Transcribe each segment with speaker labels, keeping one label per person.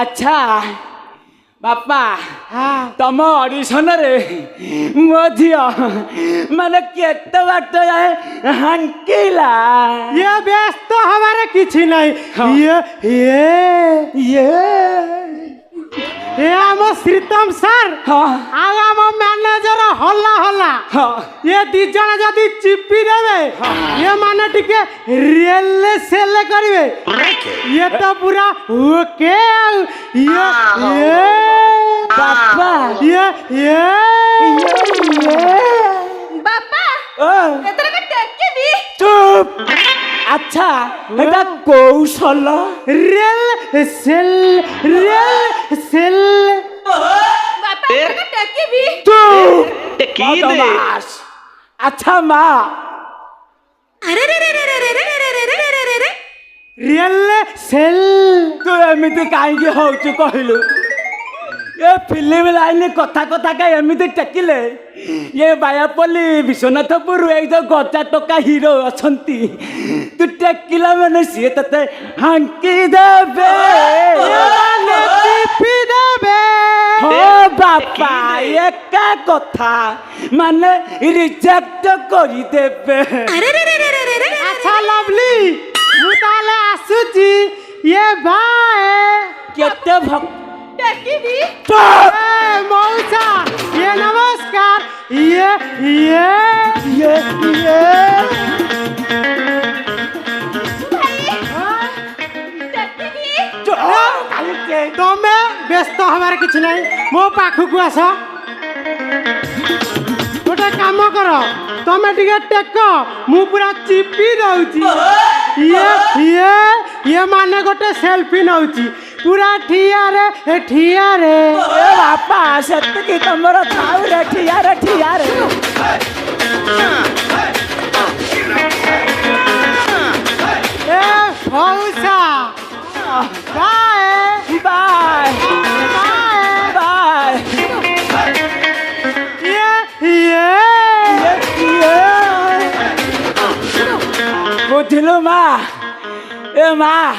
Speaker 1: अच्छा बापा तम ऑडिशन रे मो झियो माने केते बाट जाए हांकिला
Speaker 2: ये व्यस्त हमारे किछि नहीं ये आम श्रीतम सर आम मैनेजर हल्ला हल्ला ये दी जन जदी चिपी देवे ये माने टिके रियल सेल करिवे ये तो पूरा ओके ये
Speaker 1: बापा
Speaker 3: बापा एतरे के टेके भी
Speaker 1: चुप अच्छा एटा कौशल
Speaker 2: रियल सेल
Speaker 3: बापा एतरे के टेके भी
Speaker 1: चुप
Speaker 4: टेकी दे
Speaker 1: अच्छा माँ
Speaker 3: अरे रे रे रे रे रे रे रे रे रे रे रे
Speaker 2: रियल सेल
Speaker 1: तू एमिति काहे होचु कहलु ये फिल्म लाइन कथा कथा का एमिति टेकिले ये बायापल्ली विश्वनाथपुर एक जो गजा टोका हीरो अछंती तू टेकिला माने सी तते हांकी देबे
Speaker 2: चिपी देवे
Speaker 1: हो बापा एका कथा माने रिजेक्ट करी देबे
Speaker 3: अरे रे रे रे रे रे
Speaker 2: अच्छा लवली मु ताले आसुची ये भाई
Speaker 1: केते भक
Speaker 3: टेके भी
Speaker 2: मौसा ये नमस्कार ये
Speaker 3: टेके भी
Speaker 2: तमे व्यस्त हमारे किछ नहीं मो पाखु को आस गोटे काम कर तमे टिके टेक मु पूरा चिपी दउची ये माने गोटे सेल्फी नउची पूरा ठिया रे
Speaker 1: ए बापा सत्य तमरो थाउ रे ठिया रे
Speaker 2: ए मौसा बाय
Speaker 1: बाय बुझलु माँ ए माँ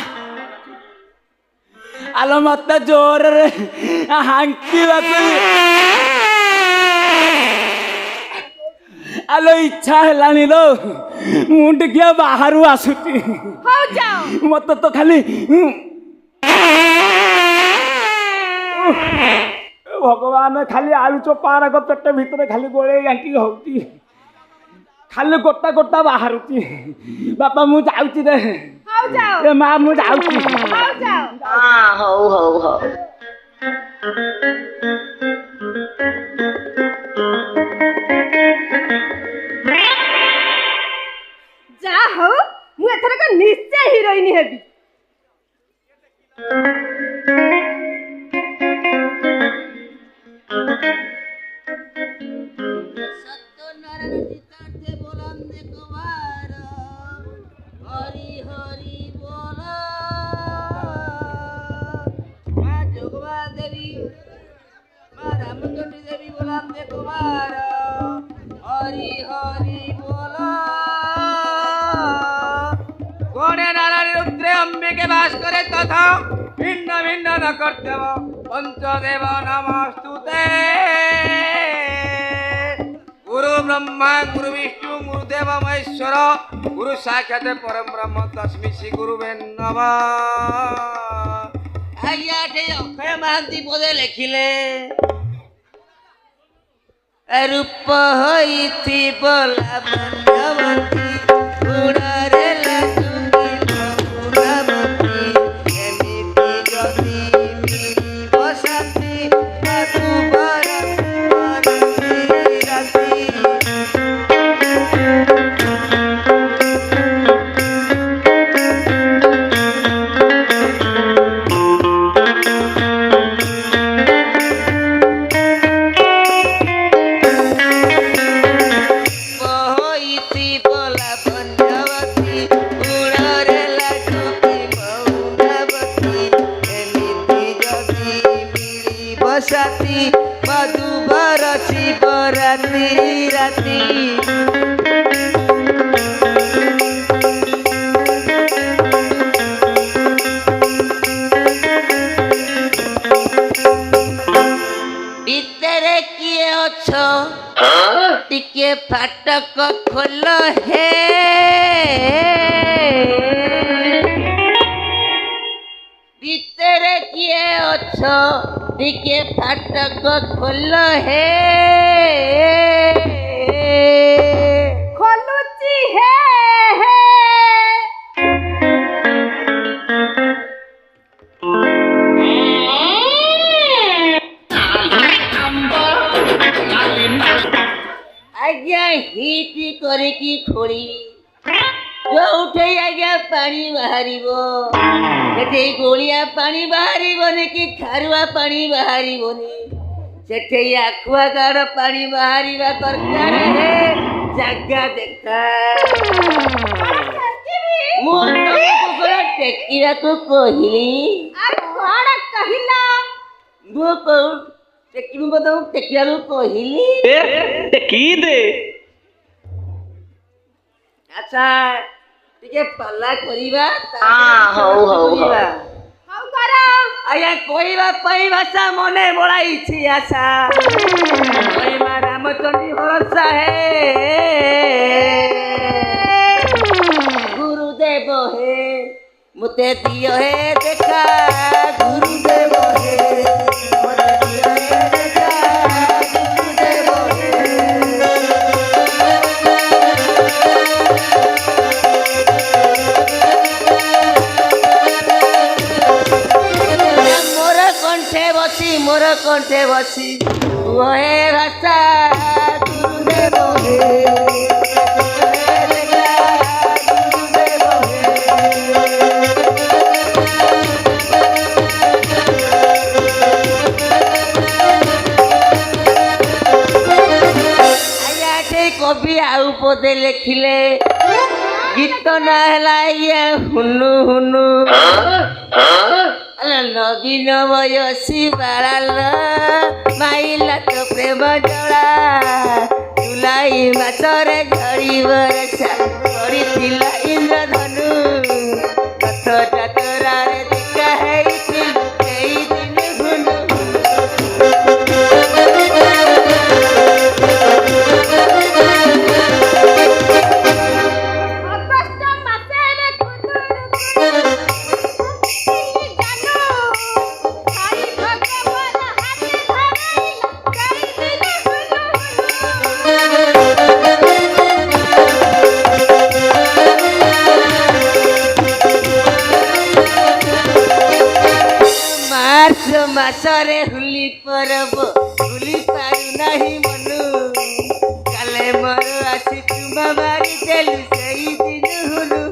Speaker 1: आलो मत जोर रे हांकी आलो इच्छा हेलानी लो मुंड किया बाहरु आसुची
Speaker 3: हो जाओ
Speaker 1: मत तो खाली भगवान खाली आलू चोपार को पेट भीतर खाली गोले गांटी होती खाली गोटा गोटा बाहरुची बापा मु जाउची रे
Speaker 3: हो जाओ
Speaker 1: ए मां मु जाउची
Speaker 3: हो जाओ
Speaker 4: हो
Speaker 3: जा हो मु एथरे के निश्चय हीरोइन हेबी
Speaker 5: हरि हरि बोला माँ जोगवा देवी माँ रामचंडी देवी बोला देखो मारा हरि हरि बोला कोणे नारायण रुद्रे अंबिके भास्करे तथा भिन्न भिन्न न कर्तव्य पंचदेव नमस्तुते गुरु ब्रह्मा गुरु विष्णु गुरुदेव महेश्वर गुरु साक्षात परम ब्रह्म तस्मै श्री गुरुवे नमः आज्ञा अक्षय महांती पदे लिखिले रूप होइथि लावण्यवती गुणरे लाजुकी गुणवती एमिति जति मिलिब साथी मधुबर राति साथी मधुबर शिवरात्रि राति
Speaker 6: ଟିକେ ଫାଟକ ଖୋଲ ହେ ଭିତରେ କିଏ ଅଛ ଟିକେ ଫାଟକ ଖୋଲ ହେ
Speaker 3: ଖୋଲୁଚି ହେ ହେ
Speaker 6: ଆଜ୍ଞା ହିଟ କରିକି ଖୋଳିବି ଯୋଉଠି ଆଜ୍ଞା ପାଣି ବାହାରିବ ସେଠି ଗୋଳିଆ ପାଣି ବାହାରିବନି କି ଖାରୁଆ ପାଣି ବାହାରିବନି ସେଠି ଆକ୍ୱାଗାର୍ଡ ପାଣି ବାହାରିବା ଦରକାର ହେ ଜାଗା ଦେଖା ମୁଁ ତମକୁ କଣ ଟେକିବାକୁ କହିଲି
Speaker 3: ଆରେ କଣ କହିଲା
Speaker 6: ମୁଁ କହୁ ଟେକିବାକୁ କହିଲି
Speaker 4: ଟେକି ଦେ
Speaker 6: ଆଚ୍ଛା ଟିକେ ପାଲା କରିବା
Speaker 4: ହଉ, ହଉ, ହଉ।
Speaker 3: ହଉ କର
Speaker 6: ଆଜ୍ଞା କହିବା ପାଇଁ ଭାଷା ମନେ ବଳାଇଛି ଆଶା କହିବା ରାମଚଣ୍ଡୀ ଭରସା ହେ ଗୁରୁଦେବ ହେ ମୋତେ ଦିଅ ହେ ଦେଖା ଗୁରୁଦେବ ହେ ମୋତେ ଦିଅ ହେ ଦେଖା ଗୁରୁଦେବ ହେ ମୋର କଣ୍ଠେ ବସି କୁହେ ଭାଷା ଗୁରୁଦେବ ହେ ଗୁରୁଦେବ ହେ ଆଜ୍ଞା ସେଇ କବି ଆଉ ପଦେ ଲେଖିଲେ ଗୀତ ନା ହେଲା ଆଜ୍ଞା ହୁନୁ ହୁନୁ ନବୀନ ବୟସୀ ବାଳାଲ ମାଇଲା ତ ପ୍ରେମ ଜଳା ଜୁଲାଇ ମାସରେ ଝଡ଼ି ବର୍ଷା କରିଥିଲା ଇନ୍ଦ୍ରଧନୁ ରଥ ଯାତ୍ରାରେ ଦେଖା ହେଇଛି ସେଇ ଦିନ ହୁନୁ
Speaker 3: ଅଗଷ୍ଟ ମାସରେ
Speaker 6: ମାର୍ଚ୍ଚ ମାସରେ ହୋଲି ପରବ ଭୁଲି ପାରୁନାହିଁ ମନୁ କାଲେ ମୋର ଆସି ତୁମ ବାରି ଦେଲୁ ସେଇ ଦିନ ହୁନୁ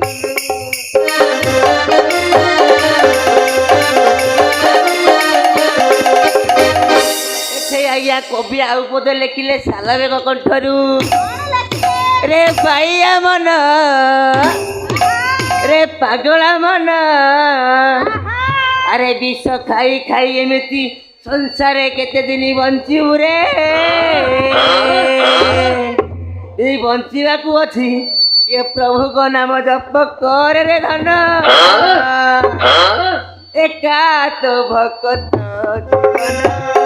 Speaker 6: ଏଠି ଆଜ୍ଞା କବି ଆଉ ପଦେ ଲେଖିଲେ ଶାଲବେଗ କଣ୍ଠରୁ ରେ ବାଇଆ ମନ ରେ ପାଗଳା ମନ ଆରେ ବିଷ ଖାଇ ଖାଇ ଏମିତି ସଂସାରେ କେତେ ଦିନ ବଞ୍ଚିବୁ ରେ ଏଇ ବଞ୍ଚିବାକୁ ଅଛି ଏ ପ୍ରଭୁଙ୍କ ନାମ ଜପ କରେ ରେ ଧନ ଏକା ତ ଭକତ ଜୀବନ